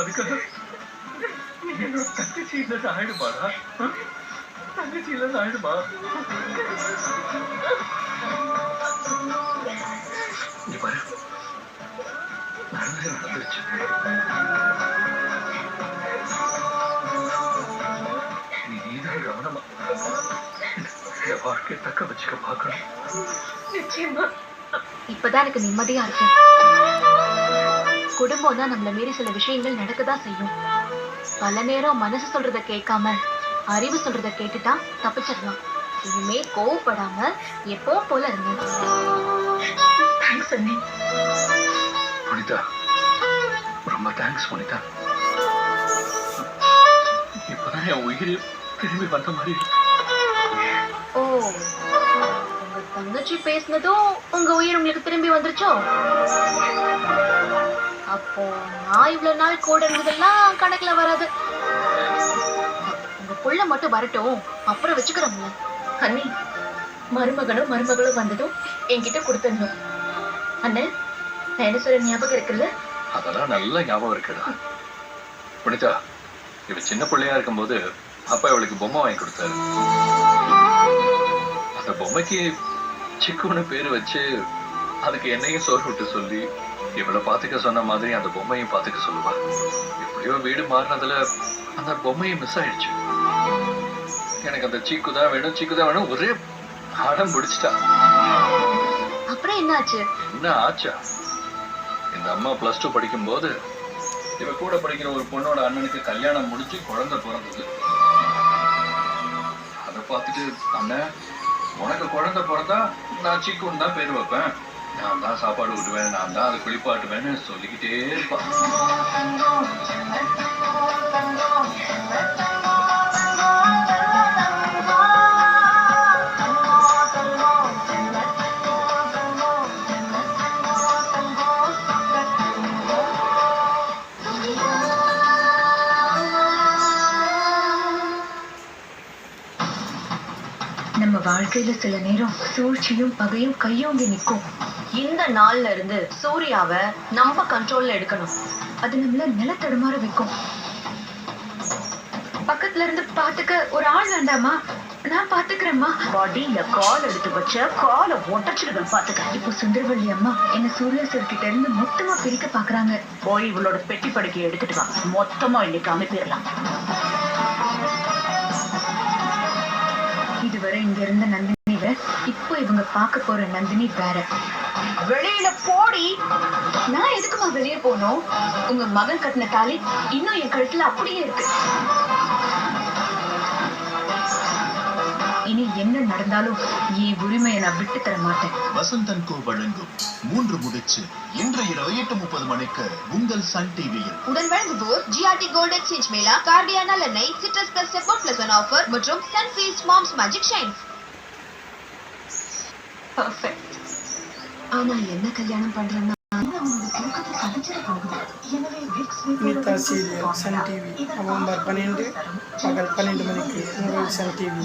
அதுக்காக என்னோட தங்கச்சி இல்லைன்னு ஆயிடுமாடா? தங்கச்சி இல்லைன்னு ஆயிடுமா? இங்க பாரு, நடந்தது நடந்துருச்சு. நீதான் கவனமா என் வாழ்க்கையை தக்க வச்சுக்க பார்க்கணும். நிச்சயமா. இப்பதான் எனக்கு நிம்மதியா இருக்கு. குடும்பம் தான் நம்மள மீறி சில விஷயங்கள் நடக்கதான் செய்யும். பல நேரம் மனசு சொல்றத கேட்காம அறிவு சொல்றத கேட்டுட்டா தப்பிச்சிடலாம். இனிமே கோவப்படாம எப்போ போல இருங்க. தேங்க்ஸ் அண்ணி. புனிதா, ரொம்ப தேங்க்ஸ் புனிதா. இப்பதான் என் உயிர் திரும்பி வந்த மாதிரி. ஓ, உங்க தங்கச்சி பேசினதும் உங்க உயிர் உங்களுக்கு திரும்பி வந்துருச்சோ? அப்போ நான் இவ்வளவு நாள் கூட இருந்ததெல்லாம் கணக்குல வராது. உங்க புள்ள மட்டும் வரட்டும், அப்புறம் வச்சுக்கிறோம்ல. அண்ணி, மருமகளும் வந்ததும் என்கிட்ட கொடுத்துடணும். அண்ணன், நான் என்ன சொல்ற ஞாபகம் இருக்குல்ல? அதெல்லாம் நல்ல ஞாபகம் இருக்குடா. புனிதா, இவ சின்ன பிள்ளையா இருக்கும்போது அப்பா இவளுக்கு பொம்மை வாங்கி கொடுத்தாரு. அந்த பொம்மைக்கு சிக்குன்னு பேரு வச்சு அதுக்கு என்னையும் சோறு விட்டு சொல்லி இவளை பாத்துக்க சொன்ன மாதிரி அந்த பொம்மையும் பாத்துக்க சொல்லுவா. எப்படியோ வீடு மாறினதுல அந்த பொம்மையும் மிஸ் ஆயிடுச்சு. எனக்கு அந்த சீக்குதான் வேணும் ஒரே அடம் பிடிச்சிட்டா. அப்புறம் என்ன ஆச்சு? என்ன ஆச்சா? இந்த அம்மா +2 படிக்கும் போது இவ கூட படிக்கிற ஒரு பொண்ணோட அண்ணனுக்கு கல்யாணம் முடிஞ்சு குழந்தை பிறந்தது. அதை பார்த்துட்டு, அண்ணன் உனக்கு குழந்தை பிறந்தா நான் சீக்குன்னு தான் பேர் வைப்பேன், நான் தான் சாப்பாடு விட்டுவேன், நான் தான் அதை குளிப்பாட்டுவேன்னு சொல்லிக்கிட்டே இருப்பான். நம்ம வாழ்க்கையில சில நேரம் சூழ்ச்சியும் பகையும் கையோங்கி நிற்கும். இந்த நாள்ல இருந்து சூர்யாவை நம்ம கண்ட்ரோல்ல எடுக்கணும். அது நம்மள நிலத்தடுமாற வைக்கும். பக்கத்துல இருந்து பாத்துக்க ஒரு ஆள் வேண்டாமா? நான் பாத்துக்கிறேம்மா. பாடியில கால் எடுத்து வச்ச காலை ஒட்டச்சிடுவேன் பாத்துக்க. இப்போ சுந்தரவள்ளி அம்மா என்ன சூர்யா சார் கிட்ட இருந்து மொத்தமா பிரிக்க பாக்குறாங்க. போய் இவளோட பெட்டி படுக்கையை எடுத்துட்டு வா, மொத்தமா இன்னைக்கு அனுப்பிடலாம். இதுவரை இங்க இருந்த நந்தினி வேற, இப்போ இவங்க பார்க்க போற நந்தினி வேற. வெளியில போடி. நான் எதுக்குமா வெளியே போனோம்? உங்க மகன் கட்டின தாலி இன்னும் என் கழுத்துல அப்படியே இருக்கு. இனி என்ன நடந்தாலும் என் உரிமையை நான் விட்டு தர மாட்டேன். வசந்தன் கோ வழங்கும் 3 முடிச்சு இன்று இரவு 8:30 மணிக்கு உங்கள் சன் டிவியில். உடன் வழங்குவோர் ஜிஆர்டி கோல்ட் எக்ஸ்சேஞ்ச் மேளா, கார்டியா நல்லெண்ணெய், சிட்ரஸ் பிளஸ் +1 ஆஃபர் மற்றும் Sunfeast Mom's Magic shines. Perfect. ஆனா என்ன கல்யாணம் பண்றேன்னா மிதா சீரியல் சன் டிவி நவம்பர் 12 பகல் 12 மணிக்கு உங்கள் சன் டிவி.